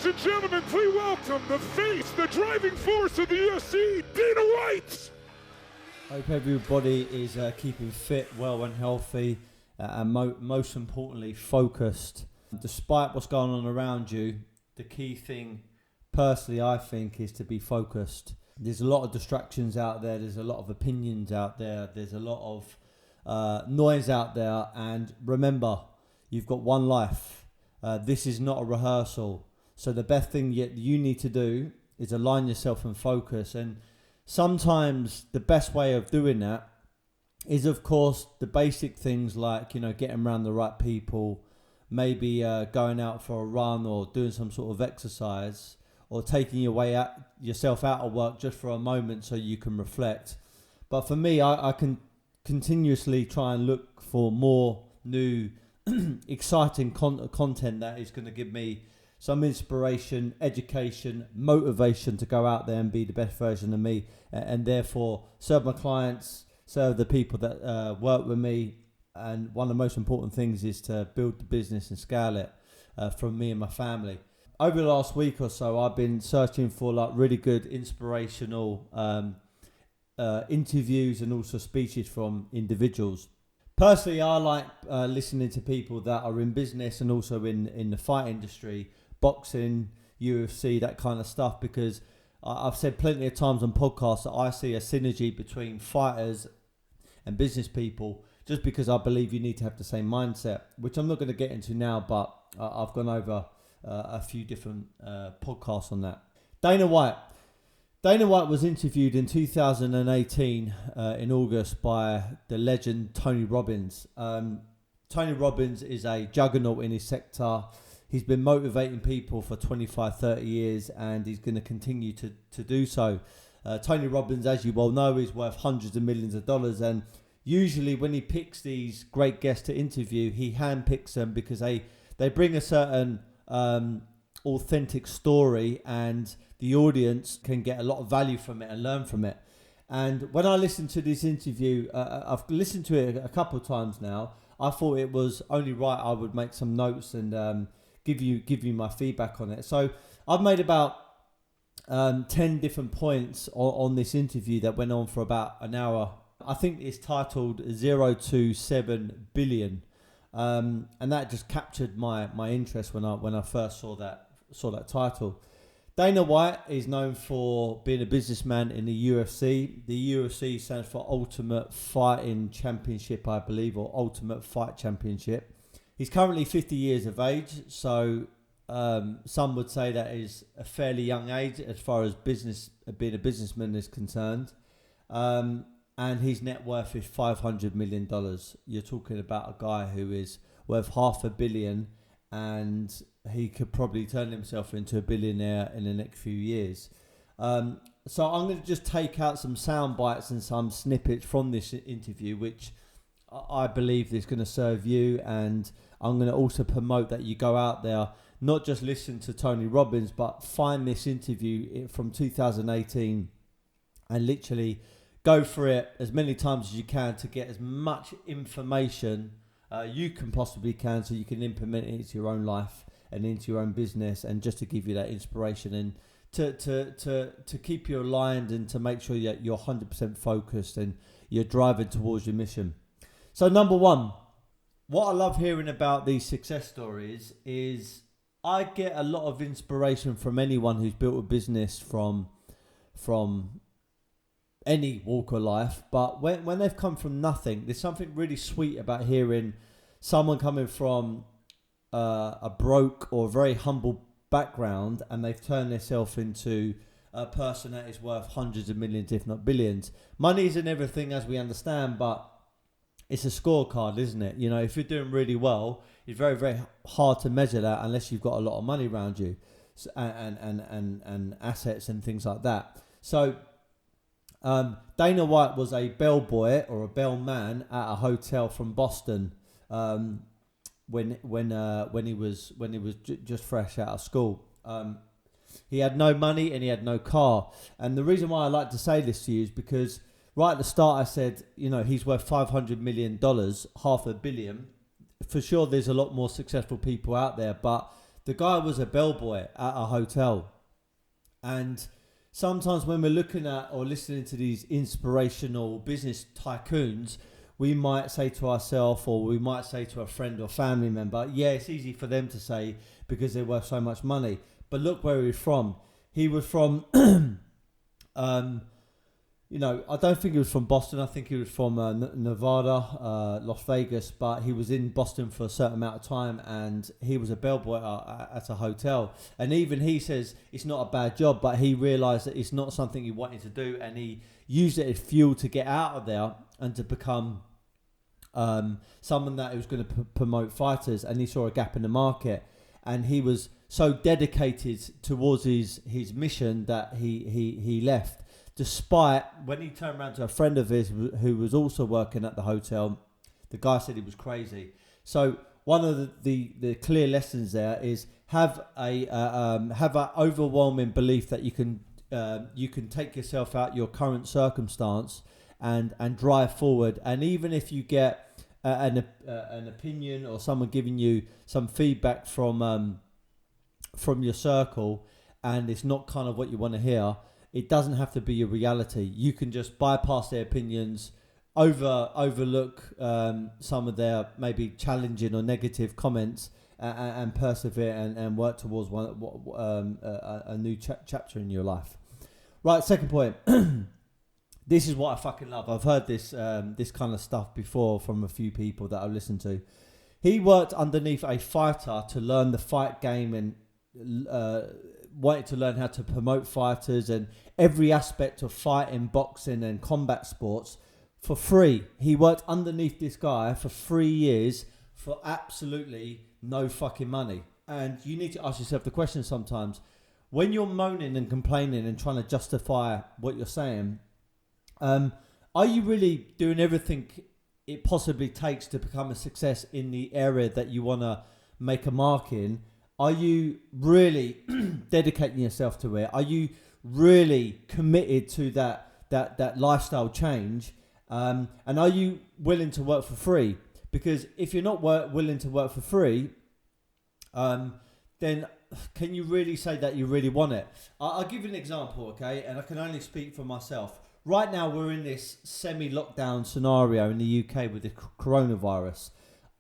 Ladies and gentlemen, please welcome the face, the driving force of the UFC, Dana White. Hope everybody is keeping fit, well and healthy, and most importantly, focused. Despite what's going on around you, the key thing, personally, I think, is to be focused. There's a lot of distractions out there. There's a lot of opinions out there. There's a lot of noise out there. And remember, you've got one life. This is not a rehearsal. So the best thing you need to do is align yourself and focus. And sometimes the best way of doing that is, of course, the basic things like, getting around the right people, maybe going out for a run or doing some sort of exercise, or taking yourself out of work just for a moment so you can reflect. But for me, I can continuously try and look for more new, exciting content that is going to give me some inspiration, education, motivation to go out there and be the best version of me, and therefore serve my clients, serve the people that work with me. And one of the most important things is to build the business and scale it from me and my family. Over the last week or so, I've been searching for really good inspirational interviews and also speeches from individuals. Personally, I like listening to people that are in business and also in the fight industry, boxing, UFC, that kind of stuff, because I've said plenty of times on podcasts that I see a synergy between fighters and business people, just because I believe you need to have the same mindset, which I'm not going to get into now, but I've gone over a few different podcasts on that. Dana White was interviewed in 2018 in August by the legend Tony Robbins. Tony Robbins is a juggernaut in his sector. He's been motivating people for 25, 30 years, and he's going to continue to do so. Tony Robbins, as you well know, is worth hundreds of millions of dollars, and usually when he picks these great guests to interview, he handpicks them because they bring a certain authentic story, and the audience can get a lot of value from it and learn from it. And when I listened to this interview, I've listened to it a couple of times now. I thought it was only right I would make some notes and give you my feedback on it. So I've made about 10 different points on this interview that went on for about an hour. I think it's titled 0 to 7 billion. And that just captured my interest when I first saw that title. Dana White is known for being a businessman in the UFC. The UFC stands for Ultimate Fighting Championship, I believe, or Ultimate Fight Championship. He's currently 50 years of age, so some would say that is a fairly young age as far as being a businessman is concerned. And his net worth is $500 million. You're talking about a guy who is worth $500 million, and he could probably turn himself into a billionaire in the next few years. So I'm going to just take out some sound bites and some snippets from this interview, which I believe is going to serve you. And I'm going to also promote that you go out there, not just listen to Tony Robbins, but find this interview from 2018 and literally go for it as many times as you can to get as much information you can possibly can, so you can implement it into your own life and into your own business, and just to give you that inspiration and to keep you aligned and to make sure that you're 100% focused and you're driving towards your mission. So number one, what I love hearing about these success stories is I get a lot of inspiration from anyone who's built a business from any walk of life, but when they've come from nothing, there's something really sweet about hearing someone coming from a broke or very humble background, and they've turned themselves into a person that is worth hundreds of millions, if not billions. Money isn't everything, as we understand, but it's a scorecard, isn't it? If you're doing really well, it's very, very hard to measure that unless you've got a lot of money around you, and assets and things like that. So Dana White was a bellboy or a bellman at a hotel from Boston when he was just fresh out of school. He had no money and he had no car. And the reason why I like to say this to you is because right at the start I said, he's worth $500 million, $500 million. For sure, there's a lot more successful people out there, but The guy was a bellboy at a hotel. And sometimes when we're looking at or listening to these inspirational business tycoons, we might say to ourselves, or we might say to a friend or family member, yeah, it's easy for them to say because they're worth so much money. But look where he was from. He was from, I don't think he was from Boston. I think he was from Nevada, Las Vegas. But he was in Boston for a certain amount of time, and he was a bellboy at a hotel. And even he says it's not a bad job, but he realised that it's not something he wanted to do, and he used it as fuel to get out of there and to become someone that was going to promote fighters. And he saw a gap in the market, and he was so dedicated towards his mission that he left. Despite when he turned around to a friend of his who was also working at the hotel, the guy said he was crazy. So one of the clear lessons there is have a overwhelming belief that you can take yourself out your current circumstance and drive forward. And even if you get an opinion or someone giving you some feedback from your circle, and it's not kind of what you want to hear, it doesn't have to be your reality. You can just bypass their opinions, overlook some of their maybe challenging or negative comments, and persevere and work towards a new chapter in your life. Right, second point. This is what I fucking love. I've heard this kind of stuff before from a few people that I've listened to. He worked underneath a fighter to learn the fight game and wanted to learn how to promote fighters and every aspect of fighting, boxing and combat sports for free. He worked underneath this guy for 3 years for absolutely no fucking money. And you need to ask yourself the question sometimes, when you're moaning and complaining and trying to justify what you're saying, are you really doing everything it possibly takes to become a success in the area that you want to make a mark in? Are you really dedicating yourself to it? Are you really committed to that lifestyle change? And are you willing to work for free? Because if you're not willing to work for free, then can you really say that you really want it? I'll give you an example, okay? And I can only speak for myself. Right now, we're in this semi-lockdown scenario in the UK with the coronavirus.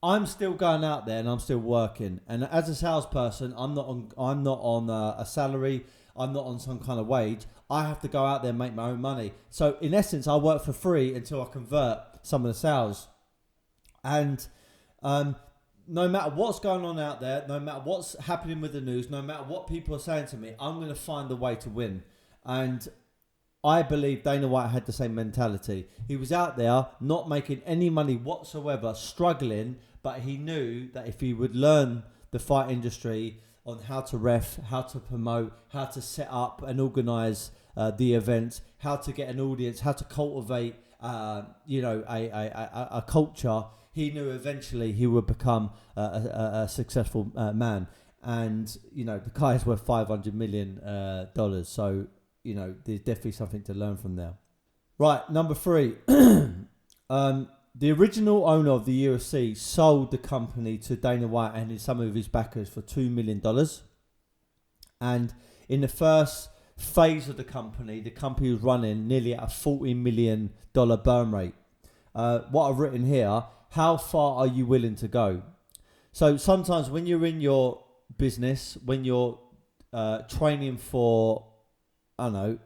I'm still going out there and I'm still working. And as a salesperson, I'm not on a salary. I'm not on some kind of wage. I have to go out there and make my own money. So in essence, I work for free until I convert some of the sales. And no matter what's going on out there, no matter what's happening with the news, no matter what people are saying to me, I'm going to find a way to win. And I believe Dana White had the same mentality. He was out there not making any money whatsoever, struggling, but he knew that if he would learn the fight industry on how to ref, how to promote, how to set up and organise the events, how to get an audience, how to cultivate a culture, he knew eventually he would become a successful man. And, the guy is worth $500 million. So, there's definitely something to learn from there. Right, number 3. The original owner of the UFC sold the company to Dana White and some of his backers for $2 million. And in the first phase of the company was running nearly at a $40 million burn rate. What I've written here, how far are you willing to go? So sometimes when you're in your business, when you're training for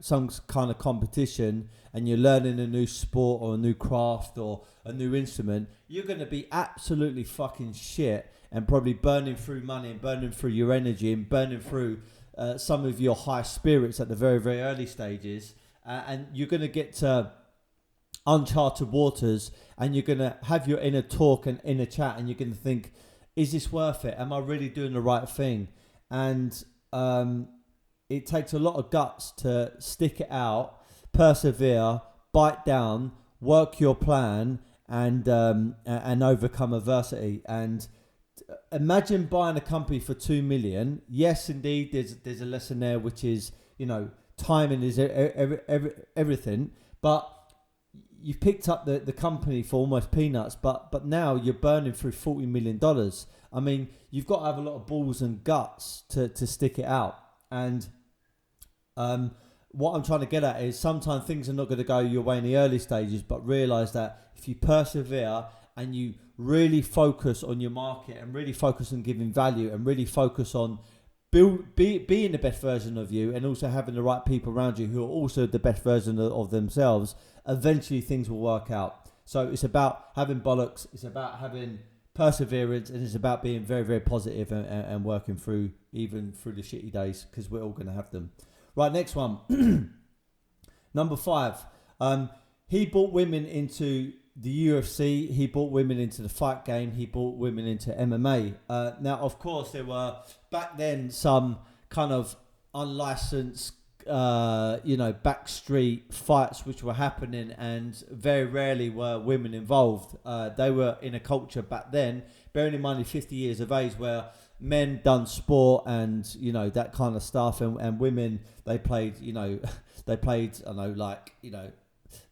some kind of competition and you're learning a new sport or a new craft or a new instrument, you're going to be absolutely fucking shit and probably burning through money and burning through your energy and burning through some of your high spirits at the very, very early stages. And you're going to get to uncharted waters and you're going to have your inner talk and inner chat and you're going to think, is this worth it? Am I really doing the right thing? And it takes a lot of guts to stick it out, persevere, bite down, work your plan, and overcome adversity. And imagine buying a company for $2 million. Yes, indeed, there's a lesson there, which is timing is everything. But you've picked up the company for almost peanuts, but now you're burning through $40 million. I mean, you've got to have a lot of balls and guts to stick it out. And what I'm trying to get at is sometimes things are not going to go your way in the early stages, but realise that if you persevere and you really focus on your market and really focus on giving value and really focus on being the best version of you and also having the right people around you who are also the best version of themselves, eventually things will work out. So it's about having bollocks, it's about having perseverance, and it's about being very, very positive and working through even through the shitty days, because we're all going to have them. Right, next one. Number 5. He brought women into the UFC. He brought women into the fight game. He brought women into MMA. Now, of course, there were back then some kind of unlicensed, backstreet fights which were happening, and very rarely were women involved. They were in a culture back then, bearing in mind 50 years of age, where men done sport and that kind of stuff, and women they played they played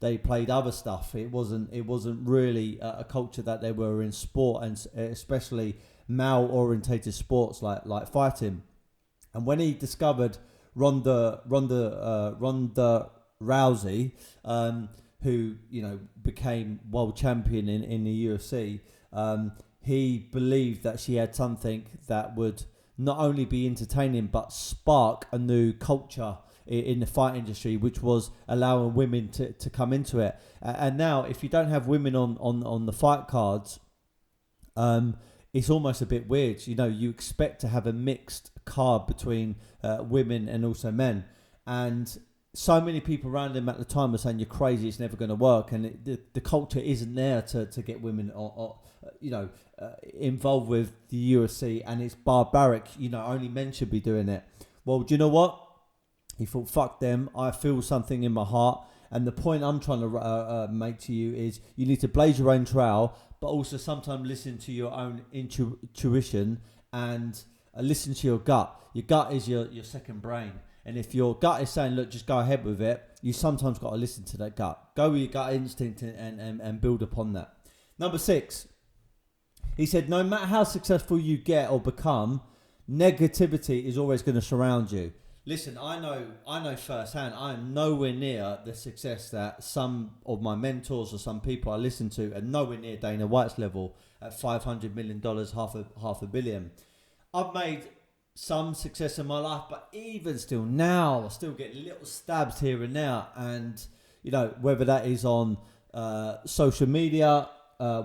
they played other stuff. It wasn't really a culture that they were in sport, and especially male orientated sports like fighting. And when he discovered Ronda Rousey, who became world champion in the UFC, he believed that she had something that would not only be entertaining but spark a new culture in the fight industry, which was allowing women to come into it. And now, if you don't have women on the fight cards, it's almost a bit weird. You expect to have a mixed card between women and also men. And so many people around him at the time were saying, "You're crazy, it's never going to work." And the culture isn't there to get women involved with the UFC, and it's barbaric. Only men should be doing it. Well, do you know what? He thought, fuck them, I feel something in my heart. And the point I'm trying to make to you is you need to blaze your own trail, but also sometimes listen to your own intuition and listen to your gut. Your gut is your second brain. And if your gut is saying, look, just go ahead with it, you sometimes got to listen to that gut. Go with your gut instinct and build upon that. Number 6, he said, no matter how successful you get or become, negativity is always going to surround you. Listen, I know firsthand, I am nowhere near the success that some of my mentors or some people I listen to, and nowhere near Dana White's level at $500 million, half a billion. I've made some success in my life, but even still now, I still get little stabs here and there. And, whether that is on social media,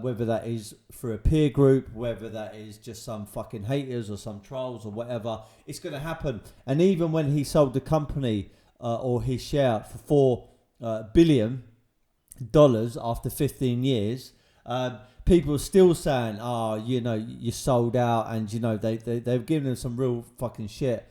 whether that is through a peer group, whether that is just some fucking haters or some trolls or whatever, it's going to happen. And even when he sold the company or his share for $4 billion after 15 years, people are still saying, you sold out, and they've given him some real fucking shit.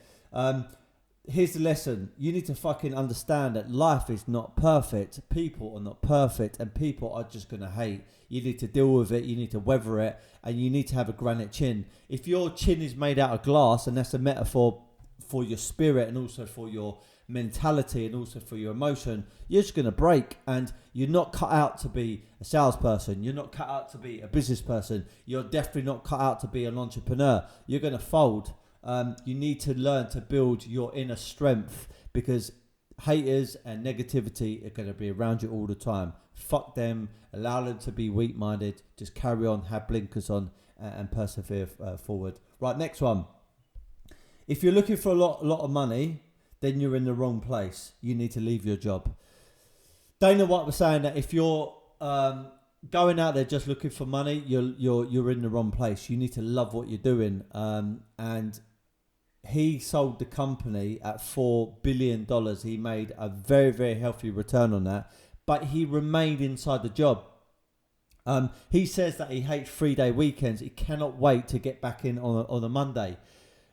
Here's the lesson. You need to fucking understand that life is not perfect. People are not perfect, and people are just going to hate. You need to deal with it. You need to weather it, and you need to have a granite chin. If your chin is made out of glass, and that's a metaphor for your spirit and also for your mentality and also for your emotion, you're just going to break, and you're not cut out to be a salesperson. You're not cut out to be a business person. You're definitely not cut out to be an entrepreneur. You're going to fold. You need to learn to build your inner strength, because haters and negativity are going to be around you all the time. Fuck them. Allow them to be weak-minded. Just carry on, have blinkers on, and persevere forward. Right, next one. If you're looking for a lot of money, then you're in the wrong place. You need to leave your job. Dana White was saying that if you're going out there just looking for money, you're in the wrong place. You need to love what you're doing. And he sold the company at $4 billion. He made a very, very healthy return on that, but he remained inside the job. He says that he hates 3-day weekends. He cannot wait to get back in on a Monday.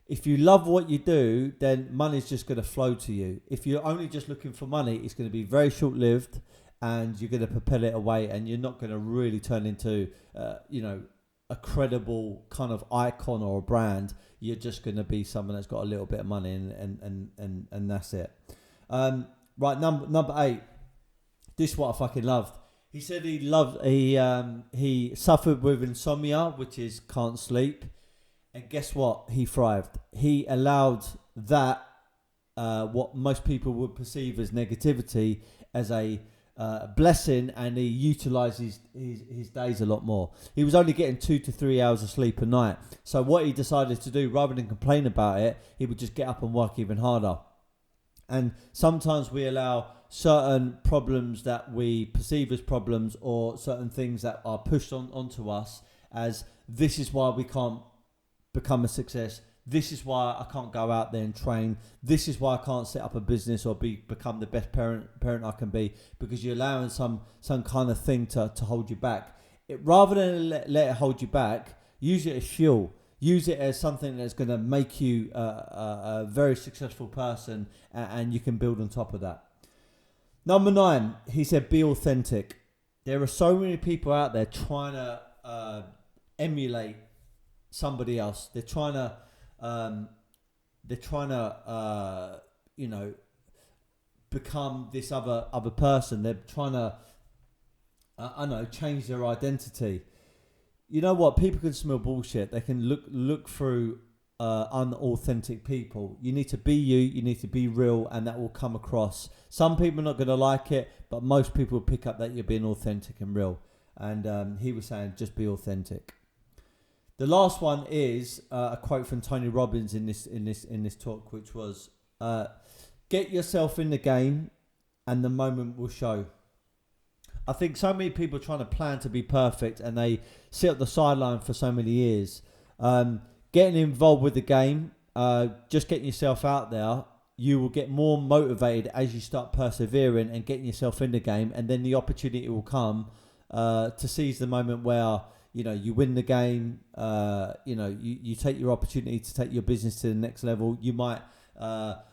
If you love what you do, then money's just going to flow to you. If you're only just looking for money, it's going to be very short-lived, and you're going to propel it away, and you're not going to really turn into, a credible kind of icon or a brand. You're just going to be someone that's got a little bit of money, and that's it. Right, number 8. This is what I fucking loved. He said he suffered with insomnia, which is can't sleep. And guess what? He thrived. He allowed that, what most people would perceive as negativity, as a blessing, and he utilised his days a lot more. He was only getting 2 to 3 hours of sleep a night. So what he decided to do, rather than complain about it, he would just get up and work even harder. And sometimes we allow certain problems that we perceive as problems, or certain things that are pushed onto us as, this is why we can't become a success. This is why I can't go out there and train. This is why I can't set up a business or become the best parent I can be, because you're allowing some kind of thing to hold you back. Rather than let it hold you back, use it as fuel. Use it as something that's going to make you a very successful person, and you can build on top of that. Number 9, he said, be authentic. There are so many people out there trying to emulate somebody else. They're trying to become this other person. They're trying to change their identity. You know what? People can smell bullshit. They can look through unauthentic people. You need to be you. You need to be real, and that will come across. Some people are not going to like it, but most people will pick up that you're being authentic and real. And he was saying, just be authentic. The last one is a quote from Tony Robbins in this talk, which was, "Get yourself in the game, and the moment will show." I think so many people are trying to plan to be perfect, and they sit at the sideline for so many years. Getting involved with the game, just getting yourself out there, you will get more motivated as you start persevering and getting yourself in the game, and then the opportunity will come to seize the moment where you win the game. You take your opportunity to take your business to the next level. You might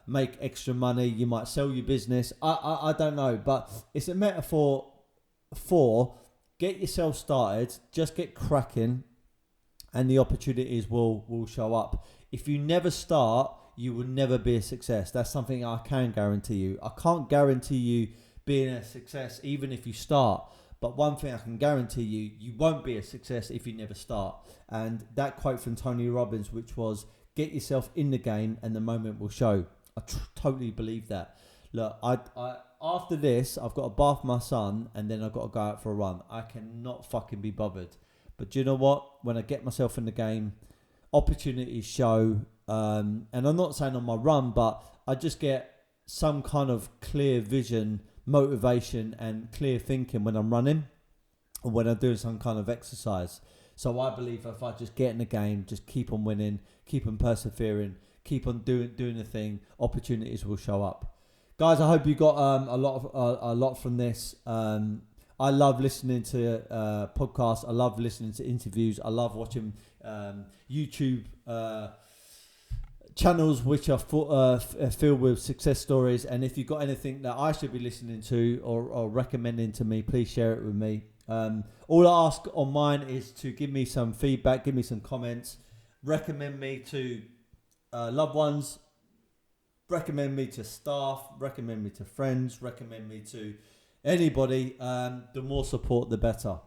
make extra money. You might sell your business. I don't know, but it's a metaphor for get yourself started, just get cracking, and the opportunities will show up. If you never start, you will never be a success. That's something I can guarantee you. I can't guarantee you being a success even if you start. But one thing I can guarantee you, you won't be a success if you never start. And that quote from Tony Robbins, which was, get yourself in the game and the moment will show. I totally believe that. Look, I after this, I've got to bath my son, and then I've got to go out for a run. I cannot fucking be bothered. But do you know what? When I get myself in the game, opportunities show. And I'm not saying on my run, but I just get some kind of clear vision, motivation, and clear thinking when I'm running or when I'm doing some kind of exercise. So I believe if I just get in the game, just keep on winning, keep on persevering, keep on doing the thing, opportunities will show up. Guys, I hope you got a lot from this. I love listening to podcasts. I love listening to interviews. I love watching YouTube channels which are filled with success stories. And if you've got anything that I should be listening to or recommending to me, please share it with me. All I ask on mine is to give me some feedback, give me some comments, recommend me to loved ones, recommend me to staff, recommend me to friends, recommend me to anybody. The more support, the better.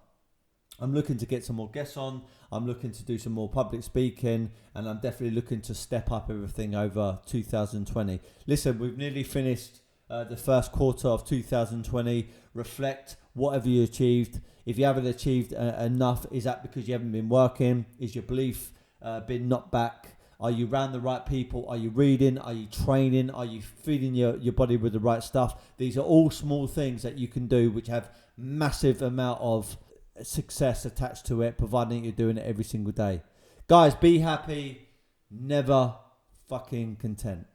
I'm looking to get some more guests on. I'm looking to do some more public speaking, and I'm definitely looking to step up everything over 2020. Listen, we've nearly finished the first quarter of 2020. Reflect whatever you achieved. If you haven't achieved enough, is that because you haven't been working? Is your belief been knocked back? Are you around the right people? Are you reading? Are you training? Are you feeding your body with the right stuff? These are all small things that you can do which have massive amount of success attached to it, providing you're doing it every single day. Guys, be happy, never fucking content.